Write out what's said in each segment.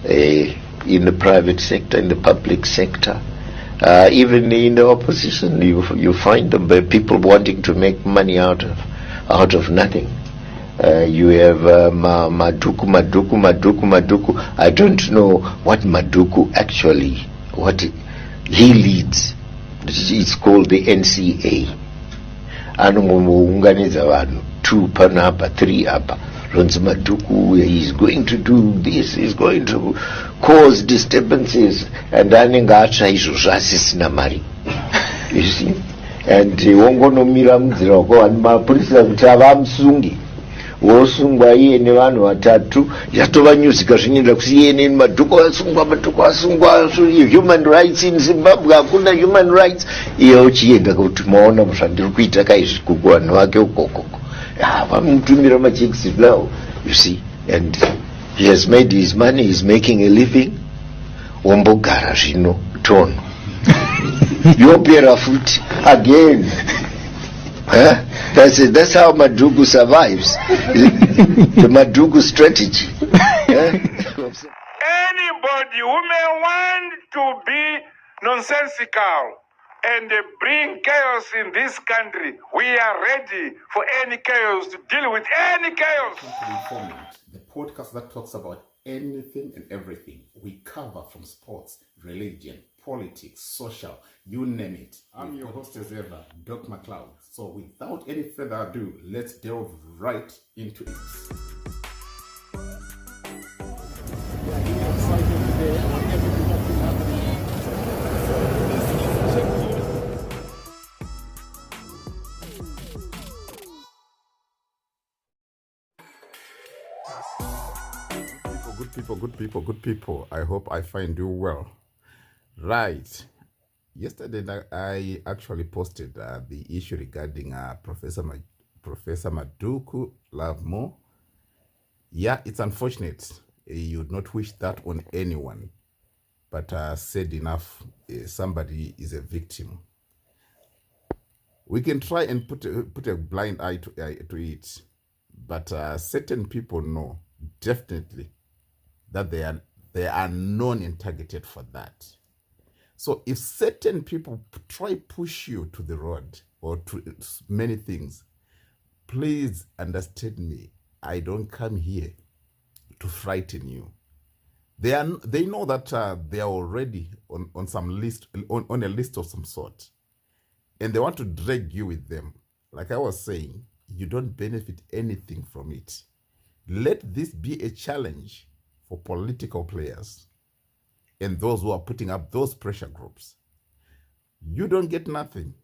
in the private sector, in the public sector. Even in the opposition, you find them people wanting to make money out of nothing. You have Maduku. I don't know what Maduku actually, what he leads. It's called the NCA. Anomuunganiza vanhu 2 panapa 3 apa. Ronzi Maduku is going to do this, is going to cause disturbances, and anenge atsva izvozvo asisina mari. You see? And wongonomira munzira wakavanhu mapurisa kuti avamusungi. Wosungwa iye nevanhu vatatu yatovanyuzika zvinyenda kuti iye neMaduku asungwa human rights in Zimbabwe, hakuna human rights. Iye uchienda kuti maona zvandiri kuita kaizvi kuvanhu vake ukoko. Vamutumira machecks now, you see, and he has made his money, he's making a living. Wombogara zvino tono yopera futi again. That's how Maduku survives. The Maduku strategy. Anybody who may want to be nonsensical and bring chaos in this country, we are ready for any chaos, to deal with any chaos. The podcast that talks about anything and everything. We cover from sports, religion, politics, social, you name it. I'm your host as ever, Doc McLeod. So without any further ado, let's delve right into it. Good people. I hope I find you well. Right. Yesterday, I actually posted the issue regarding Professor Maduku Love More. Yeah, it's unfortunate. You'd not wish that on anyone. But said enough, somebody is a victim. We can try and put a blind eye to it. But certain people know, definitely, that they are known and targeted for that. So if certain people try push you to the road or to many things, please understand me. I don't come here to frighten you. They know that they are already on some list, on a list of some sort, and they want to drag you with them. Like I was saying, you don't benefit anything from it. Let this be a challenge for political players and those who are putting up those pressure groups. You don't get nothing.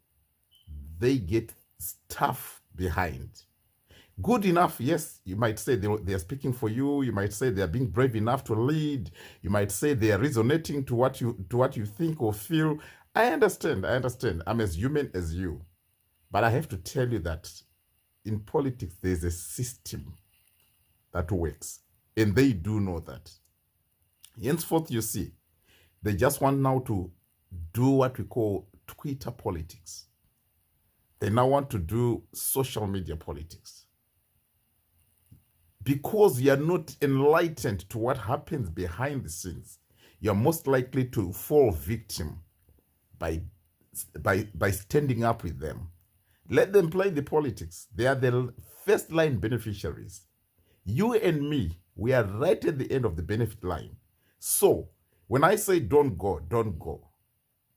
They get stuff behind. Good enough, yes, you might say they are speaking for you. You might say they are being brave enough to lead. You might say they are resonating to what you think or feel. I understand. I'm as human as you. But I have to tell you that in politics, there's a system that works. And they do know that. Henceforth, you see, they just want now to do what we call Twitter politics. They now want to do social media politics. Because you are not enlightened to what happens behind the scenes, you are most likely to fall victim by standing up with them. Let them play the politics. They are the first line beneficiaries. You and me, we are right at the end of the benefit line. So, when I say don't go, don't go.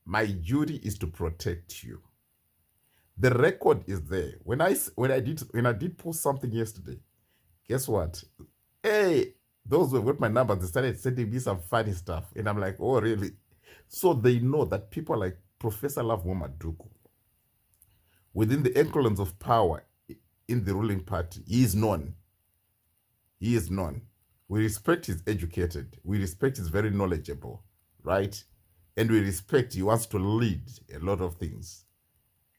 My duty is to protect you. The record is there. When I did post something yesterday, guess what? Hey, those who have got my number, they started sending me some funny stuff. And I'm like, oh, really? So they know that people like Professor Love More Maduku, within the echelons of power in the ruling party, he is known. He is known. We respect he's educated. We respect he's very knowledgeable, right? And we respect he wants to lead a lot of things,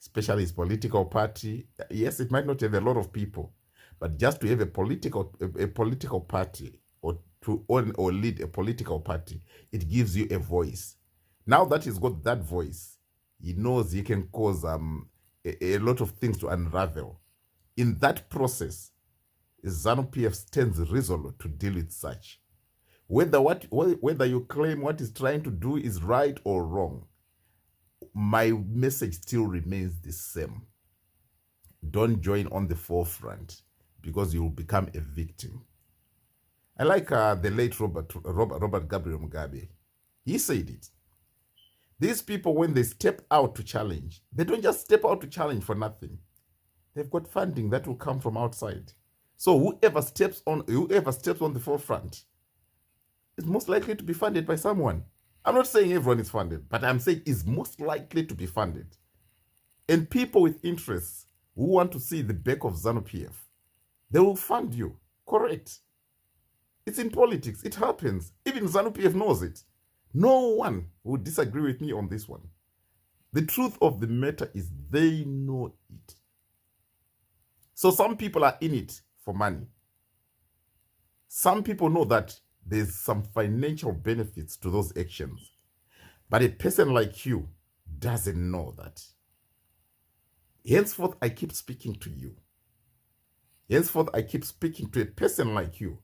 especially his political party. Yes, it might not have a lot of people, but just to have a political party or to own or lead a political party, it gives you a voice. Now that he's got that voice, he knows he can cause a lot of things to unravel. In that process, ZANU-PF stands resolute to deal with such. Whether you claim what he's trying to do is right or wrong, my message still remains the same. Don't join on the forefront, because you will become a victim. I like the late Robert Gabriel Mugabe. He said it. These people, when they step out to challenge, they don't just step out to challenge for nothing. They've got funding that will come from outside. So whoever steps on the forefront is most likely to be funded by someone. I'm not saying everyone is funded, but I'm saying is most likely to be funded. And people with interests who want to see the back of ZANU-PF, they will fund you. Correct. It's in politics. It happens. Even ZANU-PF knows it. No one would disagree with me on this one. The truth of the matter is they know it. So some people are in it for money. Some people know that there's some financial benefits to those actions. But a person like you doesn't know that. Henceforth, I keep speaking to you. Henceforth, I keep speaking to a person like you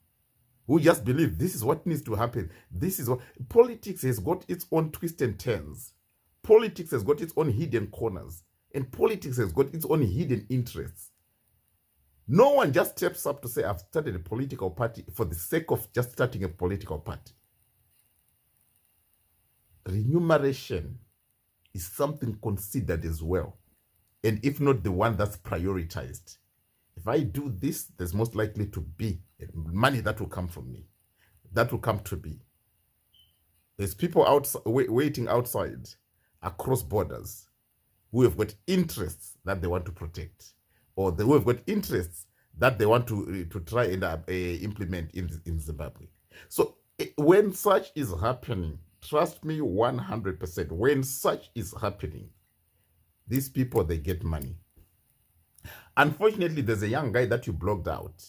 who just believe this is what needs to happen. This is what politics has got its own twists and turns. Politics has got its own hidden corners. And politics has got its own hidden interests. No one just steps up to say, I've started a political party for the sake of just starting a political party. Remuneration is something considered as well. And if not the one that's prioritized. If I do this, there's most likely to be money that will come from me. That will come to me. There's people waiting outside across borders who have got interests that they want to protect, or who have got interests that they want to try and implement in Zimbabwe. So when such is happening, trust me 100%, when such is happening, these people, they get money. Unfortunately, there's a young guy that you blocked out.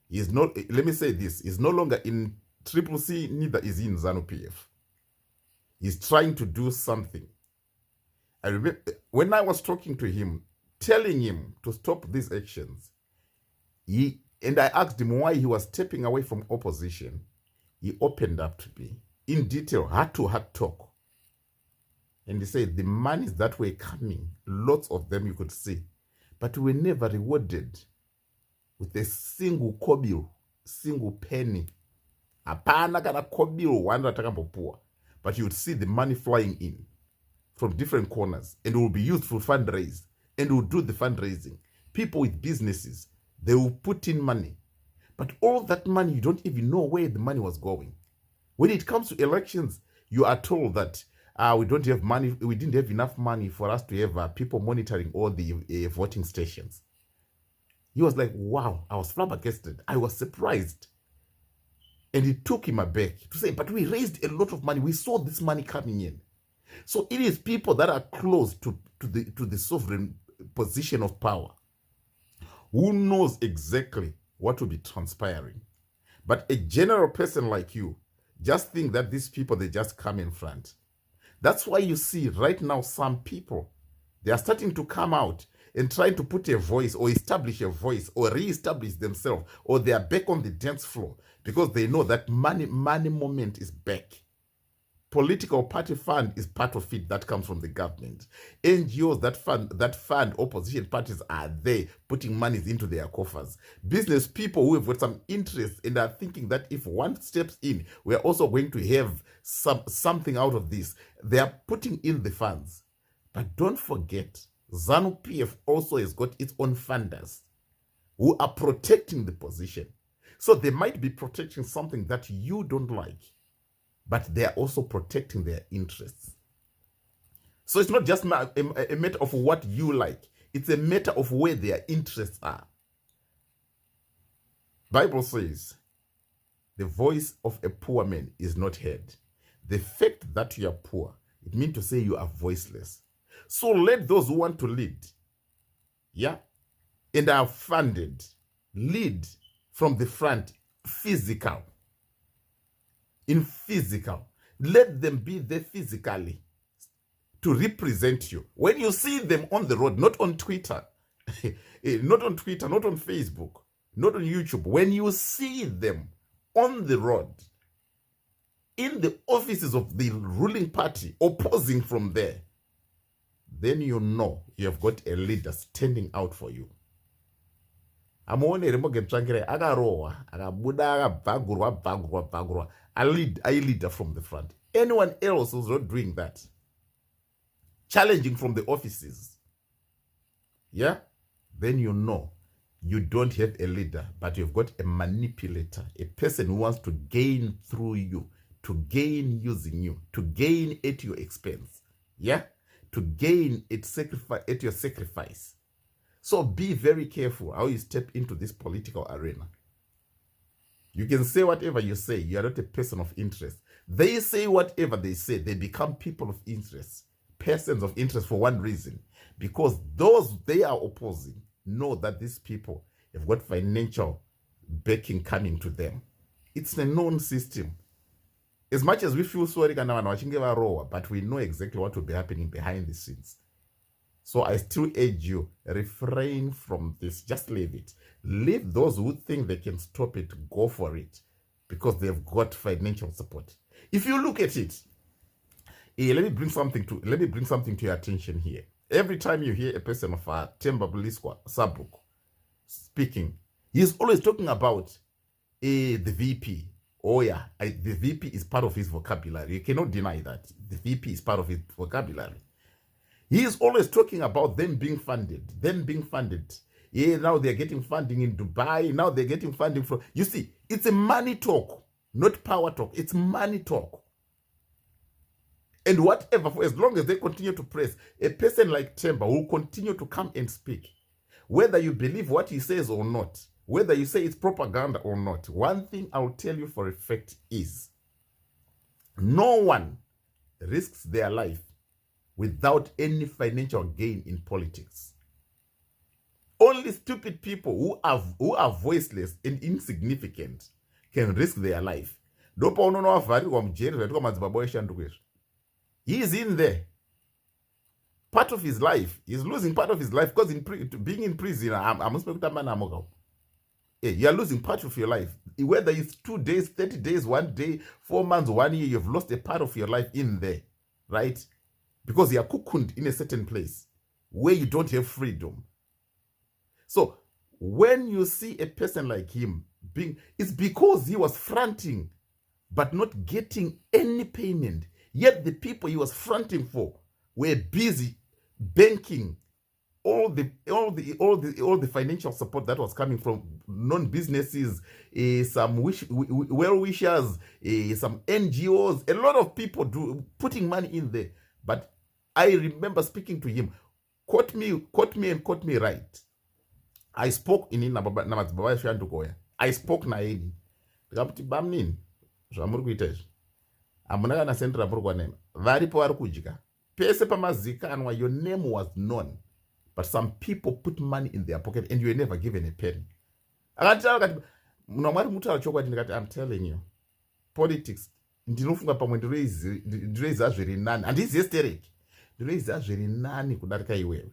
He's not, let me say this, he's no longer in CCC, neither is he in ZANU-PF. He's trying to do something. I remember when I was talking to him, telling him to stop these actions, and I asked him why he was stepping away from opposition. He opened up to me in detail, heart-to-heart talk. And he said the monies that were coming, lots of them you could see, but we were never rewarded with a single kobil, single penny. Apana kana kobil wanda takambopoa. But you would see the money flying in from different corners, and it will be used for fundraise, and we'll do the fundraising. People with businesses, they will put in money. But all that money, you don't even know where the money was going. When it comes to elections, you are told that we don't have money, we didn't have enough money for us to have people monitoring all the voting stations. He was like, wow, I was flabbergasted. I was surprised. And it took him aback to say, but we raised a lot of money. We saw this money coming in. So it is people that are close to the sovereign position of power who knows exactly what will be transpiring. But a general person like you just think that these people, they just come in front. That's why you see right now some people, they are starting to come out and trying to put a voice or establish a voice or re-establish themselves, or they are back on the dance floor because they know that money moment is back. Political party fund is part of it that comes from the government. NGOs that fund opposition parties are there putting monies into their coffers. Business people who have got some interest and are thinking that if one steps in, we are also going to have something out of this. They are putting in the funds. But don't forget, ZANU-PF also has got its own funders who are protecting the position. So they might be protecting something that you don't like, but they are also protecting their interests. So it's not just a matter of what you like. It's a matter of where their interests are. Bible says, the voice of a poor man is not heard. The fact that you are poor, it means to say you are voiceless. So let those who want to lead, and are funded, lead from the front, physical. In physical. Let them be there physically to represent you. When you see them on the road, not on Twitter, not on Twitter, not on Facebook, not on YouTube, when you see them on the road, in the offices of the ruling party, opposing from there, then you know you have got a leader standing out for you. Amuone Remoge Tsvangirai akarohwa akabuda akabvagurwa a leader from the front. Anyone else who's not doing that, challenging from the offices, yeah, then you know you don't have a leader, but you've got a manipulator, a person who wants to gain through you, to gain using you, to gain at your expense, yeah, to gain at your sacrifice. So be very careful how you step into this political arena. You can say whatever you say, you are not a person of interest. They say whatever they say, they become people of interest, persons of interest for one reason, because those they are opposing know that these people have got financial backing coming to them. It's a known system. As much as we feel sorry, but we know exactly what will be happening behind the scenes. So I still urge you, refrain from this. Just leave it. Leave those who think they can stop it, go for it, because they've got financial support. If you look at it, let me bring something to your attention here. Every time you hear a person of Themba Buliswa Sabuk speaking, he's always talking about the VP. Oh yeah, the VP is part of his vocabulary. You cannot deny that. The VP is part of his vocabulary. He is always talking about them being funded. Yeah, now they're getting funding in Dubai. Now they're getting funding from... You see, it's a money talk, not power talk. It's money talk. And whatever, for as long as they continue to press, a person like Themba will continue to come and speak. Whether you believe what he says or not, whether you say it's propaganda or not, one thing I'll tell you for a fact is, no one risks their life without any financial gain in politics. Only stupid people who are voiceless and insignificant can risk their life. He is in there. Part of his life, he's losing part of his life because being in prison, you are losing part of your life. Whether it's 2 days, 30 days, 1 day, 4 months, 1 year, you've lost a part of your life in there, right? Because you are cocooned in a certain place where you don't have freedom. So when you see a person like him it's because he was fronting but not getting any payment. Yet the people he was fronting for were busy banking all the financial support that was coming from non-businesses, some well-wishers, some NGOs, a lot of people putting money in there. But I remember speaking to him, quote me right. I spoke in Namadzibaba Shandukoya. I spoke naini. Ndikamuti bamnini zvamuri kuita izvi. Hamuna kana senti ramuri kwanema. Varipo vari kudya. Pese pamazikanwa, your name was known. But some people put money in their pocket and you were never given a penny. I'm telling you, politics, ndinofunga pamwe ndiroiziva zviri nani. Handisi hysteric. Ndiroiziva zviri nani kudarika iwewe.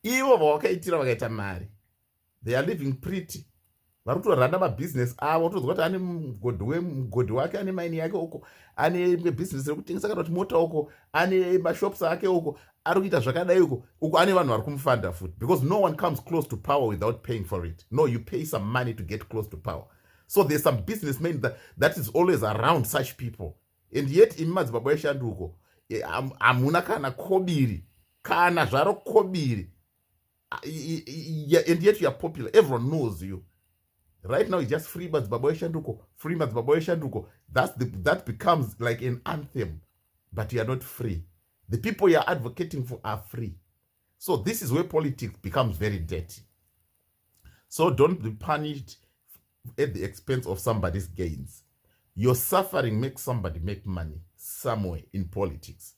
Ivo vawakaitira vakaita mari. They are living pretty. Vari kutoranda mabusiness avo, tozwa kuti ane mugodhi wake, ane maini yake uko, ane business rekutengesa kana kuti mota uko, ane mashops ake uko, ari kuita zvakadai uko ane vanhu vari kumufanda futi, because no one comes close to power without paying for it. No, you pay some money to get close to power. So there's some businessmen that is always around such people. And yet in Madzibaba Shanduko, hamuna kana kobiri, kana zvaro kobiri. And yet you are popular. Everyone knows you. Right now it's just free Madzibaba Shanduko, free Madzibaba Shanduko. That becomes like an anthem, but you are not free. The people you are advocating for are free. So this is where politics becomes very dirty. So don't be punished at the expense of somebody's gains. Your suffering makes somebody make money somewhere in politics.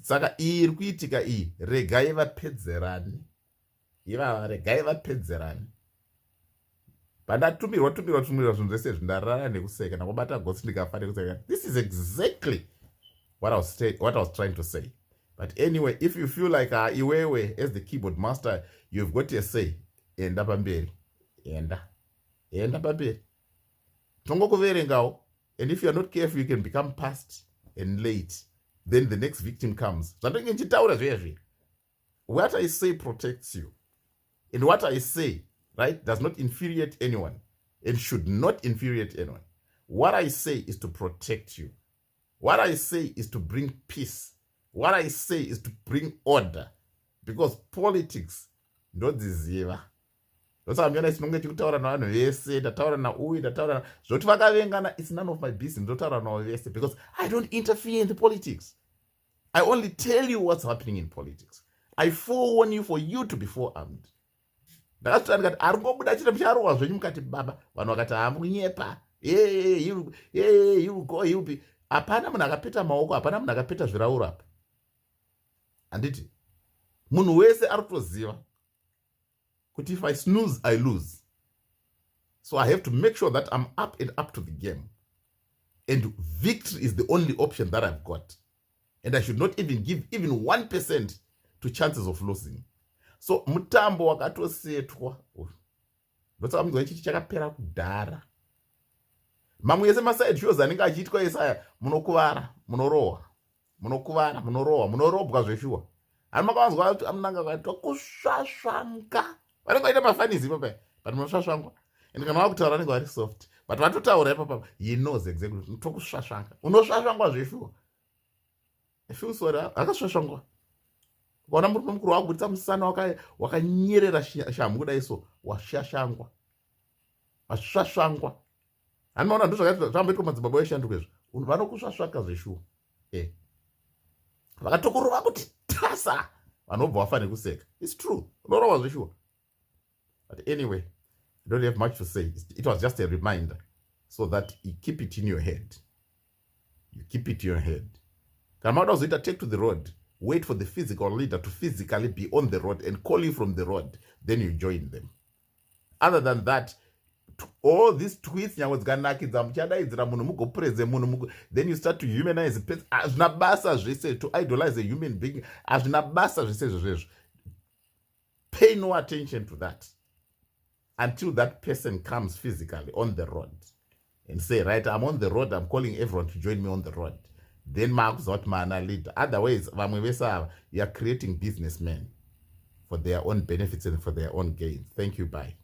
Saka iri kuitika regai vapedzerani. Iva regai vapedzerani. Pandatumirwa zvinhu zvese zvindarara nekuseka nakubata gotsi ndikafare kuseka. This is exactly what I was trying to say. But anyway, if you feel like iwewe as the keyboard master, you've got to say enda pamberi. Enda pamberi. Tongo kuverengawo. And if you're not careful, you can become past and late. Then the next victim comes. What I say protects you. And what I say, right, does not infuriate anyone and should not infuriate anyone. What I say is to protect you. What I say is to bring peace. What I say is to bring order. Because politics, ndodziziva. Ndotsvakamira chinonge chekutaura navanhu vese, ndataura nauyu, ndataura zvoti vakavengana, it's none of my business. Ndotaura navo vese because I don't interfere in the politics. I only tell you what's happening in politics. I forewarn you for you to be forearmed. Ndakazvita ndikati ari ngobuda chiro charohwa zvenyu mukati baba, vanhu vakati hamunyepa, he will go, he will be. Hapana munhu akapeta maoko, hapana munhu akapeta zvirauro apa. Handiti munhu wese ari kutoziva kuti if I snooze, I lose. So I have to make sure that I'm up and up to the game. And victory is the only option that I've got. And I should not even give even 1% to chances of losing. So mutambo wakatosetwa. Ndotsaka munhu wechichi chakapera kudhara. Mamwe yese maside shows anenge achiitwa esaya, munokuvara, munorohwa, munokuvara, munorohwa, munorobwa zveshuwa. Ani makawanzwa kuti amunanga kaitwa kusvasvanga. Vanenge vaita mafanisi ipapo, but munosvasvangwa. And kana vakutaura vanenge vari soft. But vatotaura ipapo, he knows exactly. Tokusvasvanga. Unosvasvangwa zveshuwa. I feel sorry, akasvasvangwa. Kuona murume mukuru wakubudisa musana wakanyerera shamhu kudai so, washashangwa. Washashangwa. Ani maona ndo zvamboitwa madzibaba eshanduka izvo. Vanokusvasvaka zveshuwa. Vakatokorova kuti tasa. Vanobva vafanira kuseka. It's true. Unorova zveshuwa. But anyway, I don't have much to say. It was just a reminder so that you keep it in your head. You keep it in your head. Kana mauda kuzoita take to the road, wait for the physical leader to physically be on the road and call you from the road. Then you join them. Other than that, all these tweets nyangwe dzikanakidza muchadaidzira munhu mugopreze munhu then you start to humanize the person. Hazvina basa zvese to idolize a human being. Hazvina basa zvese zvezvezvo. Pay no attention to that until that person comes physically on the road and say, right, I'm on the road, I'm calling everyone to join me on the road. Then Mark's not man leader. Otherwise, you are creating businessmen for their own benefits and for their own gains. Thank you. Bye.